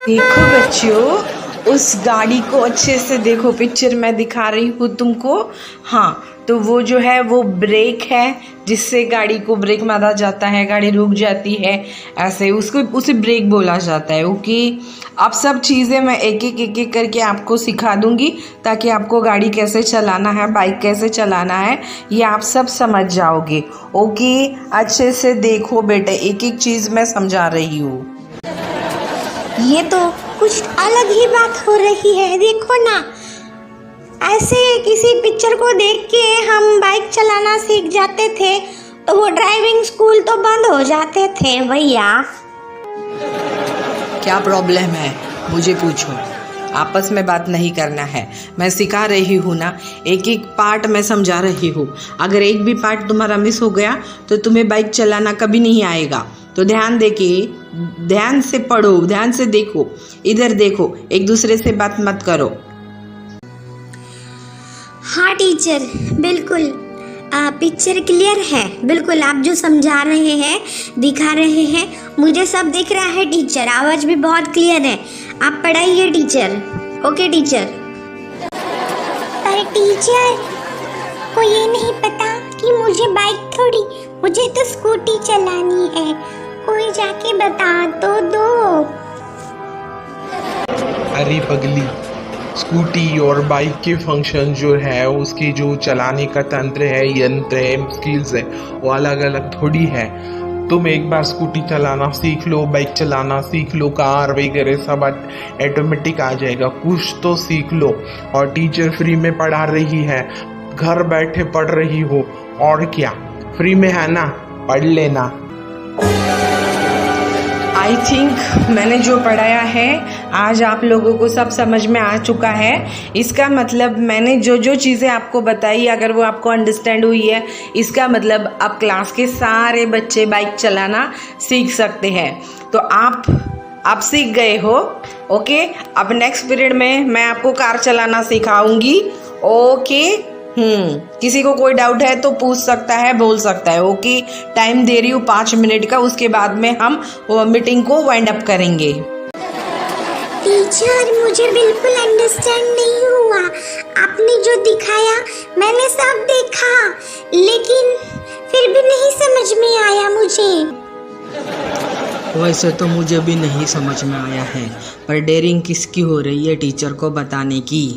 देखो बच्चों, उस गाड़ी को अच्छे से देखो। पिक्चर मैं दिखा रही हूँ तुमको। हाँ, तो वो जो है वो ब्रेक है, जिससे गाड़ी को ब्रेक मारा जाता है, गाड़ी रुक जाती है। ऐसे उसको उसे ब्रेक बोला जाता है। ओके, अब सब चीज़ें मैं एक एक करके आपको सिखा दूंगी, ताकि आपको गाड़ी कैसे चलाना है, बाइक कैसे चलाना है, ये आप सब समझ जाओगे। ओके, अच्छे से देखो बेटा, एक एक चीज़ मैं समझा रही हूँ। ये तो कुछ अलग ही बात हो रही है। देखो ना, ऐसे किसी पिक्चर को देख के हम बाइक चलाना सीख जाते थे तो वो ड्राइविंग स्कूल तो बंद हो जाते थे भैया। क्या प्रॉब्लम है, मुझे पूछो। आपस में बात नहीं करना है, मैं सिखा रही हूँ ना, एक एक पार्ट मैं समझा रही हूँ। अगर एक भी पार्ट तुम्हारा मिस हो गया तो तुम्हें बाइक चलाना कभी नहीं आएगा। तो ध्यान दे के, ध्यान से पढ़ो, ध्यान से देखो, इधर देखो, एक दूसरे से बात मत करो। हाँ टीचर, बिल्कुल पिक्चर क्लियर है। बिल्कुल आप जो समझा रहे हैं, दिखा रहे हैं, मुझे सब दिख रहा है टीचर। आवाज़ भी बहुत क्लियर है। आप पढ़ाइए टीचर। Okay teacher. पर टीचर को ये नहीं पता कि मुझे बाइक थोड़ी, मुझे तो स्कूटी चलानी है। कोई जाके बता तो दो। अरे पगली, स्कूटी और बाइक के फंक्शन जो है, उसके जो चलाने का तंत्र है, यंत्र है, स्किल्स है, वो अलग अलग थोड़ी है। तुम एक बार स्कूटी चलाना सीख लो, बाइक चलाना सीख लो, कार वगैरह सब ऑटोमेटिक आ जाएगा। कुछ तो सीख लो। और टीचर फ्री में पढ़ा रही है, घर बैठे पढ़ रही हो, और क्या, फ्री में है ना, पढ़ लेना। आई थिंक मैंने जो पढ़ाया है आज आप लोगों को सब समझ में आ चुका है। इसका मतलब मैंने जो जो चीज़ें आपको बताई, अगर वो आपको अंडरस्टैंड हुई है, इसका मतलब अब क्लास के सारे बच्चे बाइक चलाना सीख सकते हैं। तो आप सीख गए हो। ओके, अब नेक्स्ट पीरियड में मैं आपको कार चलाना सिखाऊंगी। ओके, किसी को कोई डाउट है तो पूछ सकता है, बोल सकता है। ओके, टाइम दे रही हूँ 5 मिनट का, उसके बाद में हम मीटिंग को वाइंड अप करेंगे। टीचर मुझे बिल्कुल अंडरस्टैंड नहीं हुआ। आपने जो दिखाया मैंने सब देखा, लेकिन फिर भी नहीं समझ में आया मुझे। वैसे तो मुझे भी नहीं समझ में आया है, पर डेयरिंग किसकी हो रही है टीचर को बताने की।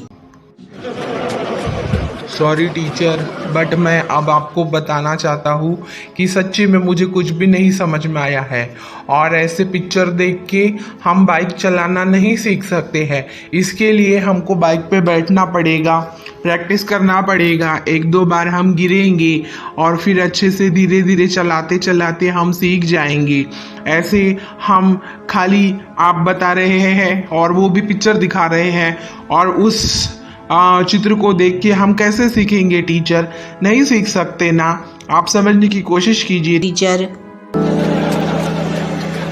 सॉरी टीचर, बट मैं अब आपको बताना चाहता हूँ कि सच्ची में मुझे कुछ भी नहीं समझ में आया है। और ऐसे पिक्चर देख के हम बाइक चलाना नहीं सीख सकते हैं। इसके लिए हमको बाइक पे बैठना पड़ेगा, प्रैक्टिस करना पड़ेगा। 1-2 बार हम गिरेंगे और फिर अच्छे से धीरे धीरे चलाते चलाते हम सीख जाएंगे। ऐसे हम खाली आप बता रहे हैं और वो भी पिक्चर दिखा रहे हैं, और उस चित्र को देख के हम कैसे सीखेंगे टीचर? नहीं सीख सकते ना। आप समझने की कोशिश कीजिए टीचर।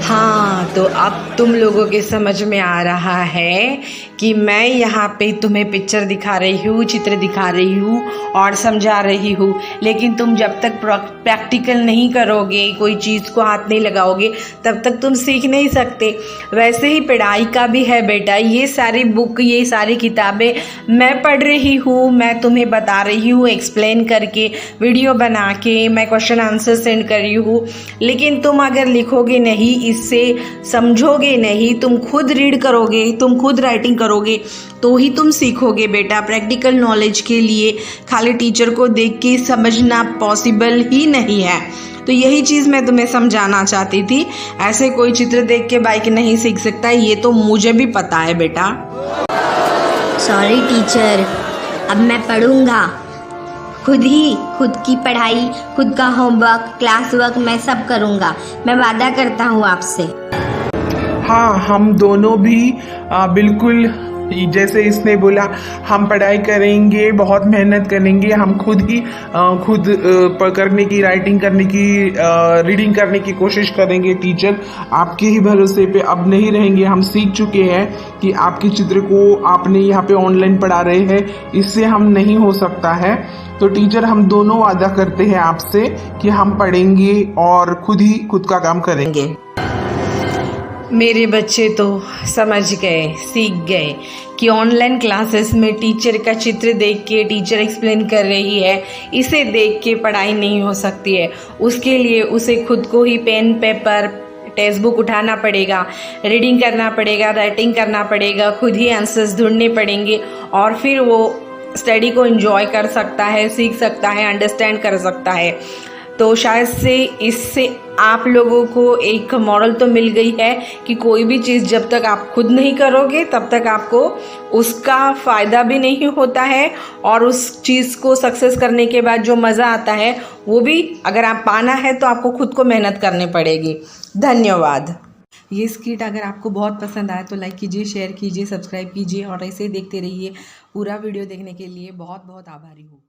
हाँ, तो अब तुम लोगों के समझ में आ रहा है कि मैं यहाँ पे तुम्हें पिक्चर दिखा रही हूँ, चित्र दिखा रही हूँ और समझा रही हूँ, लेकिन तुम जब तक प्रैक्टिकल नहीं करोगे, कोई चीज़ को हाथ नहीं लगाओगे, तब तक तुम सीख नहीं सकते। वैसे ही पढ़ाई का भी है बेटा। ये सारी बुक, ये सारी किताबें मैं पढ़ रही हूँ, मैं तुम्हें बता रही हूँ, एक्सप्लेन करके, वीडियो बना के, मैं क्वेश्चन आंसर सेंड कर रही हूँ। लेकिन तुम अगर लिखोगे नहीं, इससे समझोगे नहीं, तुम खुद रीड करोगे, तुम खुद राइटिंग करोगे, तो ही तुम सीखोगे बेटा। प्रैक्टिकल नॉलेज के लिए खाली टीचर को देख के समझना पॉसिबल ही नहीं है। तो यही चीज़ मैं तुम्हें समझाना चाहती थी। ऐसे कोई चित्र देख के बाइक नहीं सीख सकता, ये तो मुझे भी पता है बेटा। सॉरी टीचर, अब मैं पढ़ूंगा खुद की पढ़ाई, खुद का होमवर्क, क्लास वर्क मैं सब करूंगा। मैं वादा करता हूँ आपसे। हाँ, हम दोनों भी बिल्कुल जैसे इसने बोला, हम पढ़ाई करेंगे, बहुत मेहनत करेंगे। हम खुद करने की, राइटिंग करने की, रीडिंग करने की कोशिश करेंगे टीचर। आपके ही भरोसे पे अब नहीं रहेंगे। हम सीख चुके हैं कि आपके चित्र को आपने यहाँ पे ऑनलाइन पढ़ा रहे हैं, इससे हम नहीं हो सकता है। तो टीचर, हम दोनों वादा करते हैं आपसे कि हम पढ़ेंगे और खुद का काम करेंगे। मेरे बच्चे तो समझ गए, सीख गए कि ऑनलाइन क्लासेस में टीचर का चित्र देख के टीचर एक्सप्लेन कर रही है, इसे देख के पढ़ाई नहीं हो सकती है। उसके लिए उसे खुद को ही पेन पेपर टेक्स्ट बुक उठाना पड़ेगा, रीडिंग करना पड़ेगा, राइटिंग करना पड़ेगा, खुद ही आंसर्स ढूंढने पड़ेंगे और फिर वो स्टडी को एंजॉय कर सकता है, सीख सकता है, अंडरस्टैंड कर सकता है। तो शायद से इससे आप लोगों को एक मॉरल तो मिल गई है कि कोई भी चीज़ जब तक आप खुद नहीं करोगे तब तक आपको उसका फ़ायदा भी नहीं होता है, और उस चीज़ को सक्सेस करने के बाद जो मज़ा आता है वो भी अगर आप पाना है तो आपको खुद को मेहनत करनी पड़ेगी। धन्यवाद। ये स्किट अगर आपको बहुत पसंद आया तो लाइक कीजिए, शेयर कीजिए, सब्सक्राइब कीजिए और ऐसे ही देखते रहिए। पूरा वीडियो देखने के लिए बहुत बहुत आभारी हूँ।